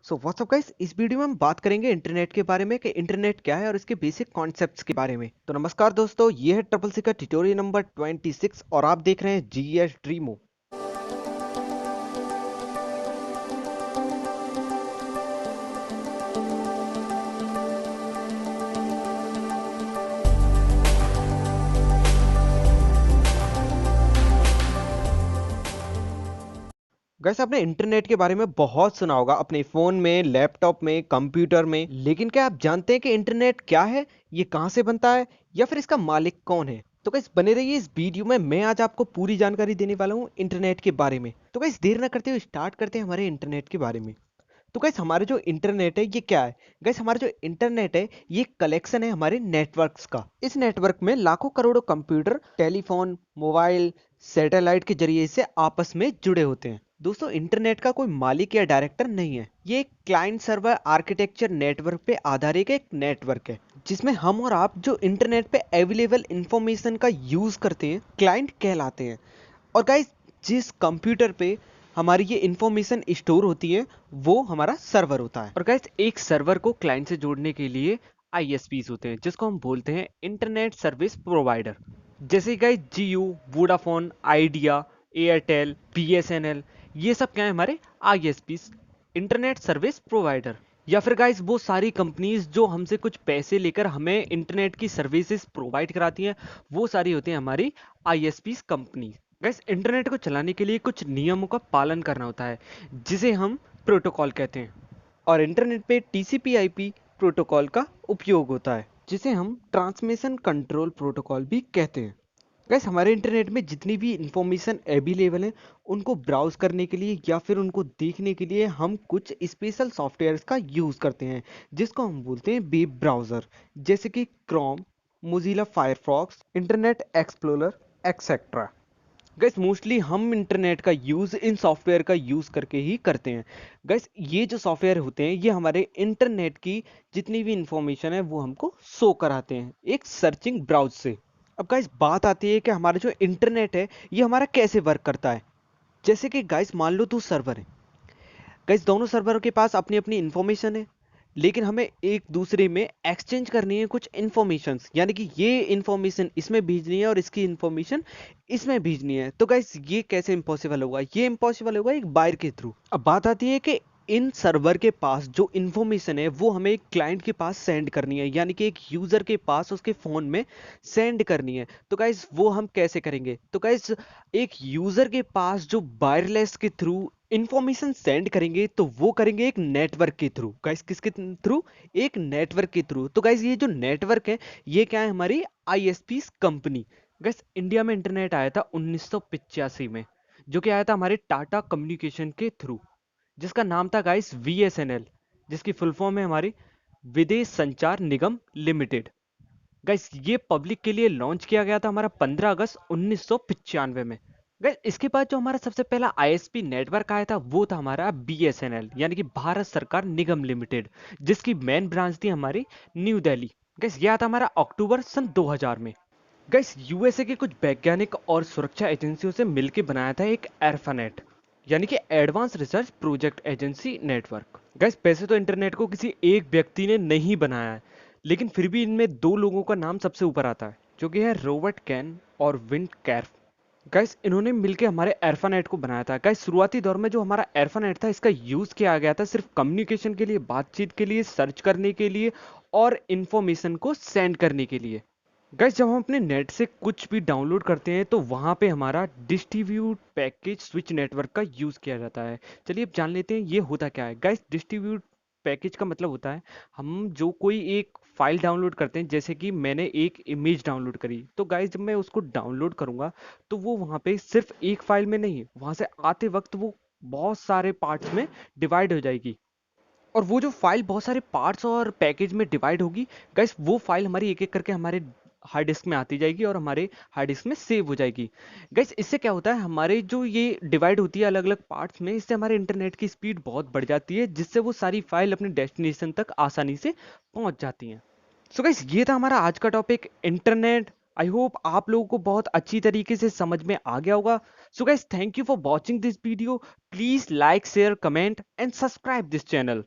So what's up guys, इस video में हम बात करेंगे इंटरनेट के बारे में कि इंटरनेट क्या है और इसके बेसिक कॉन्सेप्ट्स के बारे में। तो नमस्कार दोस्तों, ये है ट्रिपल सी का ट्यूटोरियल नंबर 26 और आप देख रहे हैं जीएस ड्रीमो। गाइस, आपने इंटरनेट के बारे में बहुत सुना होगा अपने फोन में, लैपटॉप में, कंप्यूटर में, लेकिन क्या आप जानते हैं कि इंटरनेट क्या है, ये कहां से बनता है या फिर इसका मालिक कौन है? तो गाइस बने रहिए इस वीडियो में, मैं आज आपको पूरी जानकारी देने वाला हूं इंटरनेट के बारे में। तो गाइस देर ना करते हुए स्टार्ट करते हैं हमारे इंटरनेट के बारे में। तो गाइस हमारे जो इंटरनेट है ये क्या है? गाइस हमारा जो इंटरनेट है ये कलेक्शन है हमारे नेटवर्क्स का। इस नेटवर्क में लाखों करोड़ों कंप्यूटर, टेलीफोन, मोबाइल, सैटेलाइट के जरिए से आपस में जुड़े होते हैं। दोस्तों, इंटरनेट का कोई मालिक या डायरेक्टर नहीं है, ये एक क्लाइंट सर्वर आर्किटेक्चर नेटवर्क पे आधारित एक नेटवर्क है जिसमें हम और आप जो इंटरनेट पे अवेलेबल इंफॉर्मेशन का यूज करते हैं क्लाइंट कहलाते हैं। और गाइस जिस कंप्यूटर पे हमारी ये इंफॉर्मेशन स्टोर होती है वो हमारा सर्वर होता है। और गाइस एक सर्वर को क्लाइंट से जोड़ने के लिए आईएसपीज होते हैं जिसको हम बोलते हैं इंटरनेट सर्विस प्रोवाइडर। जैसे गाइस जियो, वोडाफोन, आइडिया, एयरटेल, बीएसएनएल, ये सब क्या है हमारे आईएसपीज, इंटरनेट सर्विस प्रोवाइडर। या फिर गाइस वो सारी कंपनीज जो हमसे कुछ पैसे लेकर हमें इंटरनेट की सर्विसेज प्रोवाइड कराती हैं, वो सारी होती हैं हमारी आईएसपीज कंपनी। गाइस इंटरनेट को चलाने के लिए कुछ नियमों का पालन करना होता है जिसे हम प्रोटोकॉल कहते हैं। और इंटरनेट पे टीसीपी आईपी प्रोटोकॉल का उपयोग होता है जिसे हम ट्रांसमिशन कंट्रोल प्रोटोकॉल भी कहते हैं। गाइस हमारे इंटरनेट में जितनी भी इंफॉर्मेशन अवेलेबल है उनको ब्राउज करने के लिए या फिर उनको देखने के लिए हम कुछ स्पेशल सॉफ्टवेयर्स का यूज करते हैं जिसको हम बोलते हैं वेब ब्राउजर, जैसे कि Chrome, Mozilla Firefox, internet explorer, etcetera. Gas mostly हम इंटरनेट का यूज़ इन सॉफ्टवेयर का यूज़ करके ही करते हैं। गैस ये जो सॉफ्टवेयर होते हैं ये हमारे इंटरनेट की जितनी भी इंफॉर्मेशन है वो हमको शो कराते हैं एक सर्चिंग ब्राउज से। अब गाइस बात आती है कि हमारा जो इंटरनेट है ये हमारा कैसे वर्क करता है। जैसे कि गाइस मान लो 2 सर्वर है, गाइस दोनों सर्वरों के पास अपनी अपनी इंफॉर्मेशन है, लेकिन हमें एक दूसरे में एक्सचेंज करनी है कुछ इंफॉर्मेशंस, यानी कि ये इंफॉर्मेशन इसमें भेजनी है और इसकी इंफॉर्मेशन इसमें भेजनी है। तो गाइस ये कैसे इम्पॉसिबल होगा? ये इम्पॉसिबल होगा एक वायर के थ्रू। अब बात आती है कि इन सर्वर के पास जो इंफॉर्मेशन है वो हमें एक क्लाइंट के पास सेंड करनी है, यानी कि एक यूजर के पास उसके फोन में सेंड करनी है। तो गाइस वो हम कैसे करेंगे? तो गाइस एक यूजर के पास जो वायरलेस के थ्रू इंफॉर्मेशन सेंड करेंगे तो वो करेंगे एक नेटवर्क के थ्रू। गाइस किसके थ्रू? एक नेटवर्क के थ्रू। तो गाइस ये जो नेटवर्क है ये क्या है? हमारी आईएसपी कंपनी। गाइस इंडिया में इंटरनेट आया था 1985 में, जो कि आया था हमारे टाटा कम्युनिकेशन के थ्रू, जिसका नाम था गाइस वीएसएनएल, जिसकी फुल फॉर्म है हमारी विदेश संचार निगम लिमिटेड। गाइस ये पब्लिक के लिए लॉन्च किया गया था हमारा 15 अगस्त 1995 में। गाइस इसके बाद जो हमारा सबसे पहला आईएसपी नेटवर्क आया था वो था हमारा बीएसएनएल, यानी कि भारत सरकार निगम लिमिटेड, जिसकी मेन ब्रांच थी हमारी न्यू दिल्ली। गाइस ये आता हमारा अक्टूबर सन 2000 में। गाइस यूएसए के कुछ वैज्ञानिक और सुरक्षा एजेंसियों से मिलकर बनाया था एक एर्फानेट, यानी कि advance research project agency network. Guys वैसे तो इंटरनेट को किसी एक व्यक्ति ने नहीं बनाया है, लेकिन फिर भी इनमें 2 लोगों का नाम सबसे ऊपर आता है, जो कि है रॉबर्ट कैन और विन कैर्फ। गाइस इन्होंने मिलकर हमारे एर्फानेट को बनाया था। गाइस शुरुआती दौर में जो हमारा एर्फानेट था इसका यूज किया गया था सिर्फ कम्युनिकेशन के लिए, बातचीत के लिए, सर्च करने के लिए और इंफॉर्मेशन को सेंड करने के लिए। गाइस जब हम अपने नेट से कुछ भी डाउनलोड करते हैं तो वहां पे हमारा डिस्ट्रीब्यूट पैकेज स्विच नेटवर्क का यूज किया जाता है। चलिए अब जान लेते हैं ये होता क्या है। गाइस डिस्ट्रीब्यूट पैकेज का मतलब होता है हम जो कोई एक फाइल डाउनलोड करते हैं, जैसे कि मैंने एक इमेज डाउनलोड करी, तो गाइस जब मैं उसको डाउनलोड करूंगा तो वो वहां पे सिर्फ एक फाइल में नहीं, वहां से आते वक्त वो बहुत सारे पार्ट्स में डिवाइड हो जाएगी। और वो जो फाइल बहुत सारे पार्ट्स और पैकेज में डिवाइड होगी, गाइस वो फाइल हमारी एक एक करके हमारे हार्ड डिस्क में आती जाएगी और हमारे हार्ड डिस्क में सेव हो जाएगी। गाइस इससे क्या होता है, हमारे जो ये डिवाइड होती है अलग अलग पार्ट्स में, इससे हमारे इंटरनेट की स्पीड बहुत बढ़ जाती है, जिससे वो सारी फाइल अपने डेस्टिनेशन तक आसानी से पहुंच जाती हैं। सो गाइस ये था हमारा आज का टॉपिक इंटरनेट। आई होप आप लोगों को बहुत अच्छी तरीके से समझ में आ गया होगा। So guys thank you for watching this video. Please like, share, comment and subscribe this channel.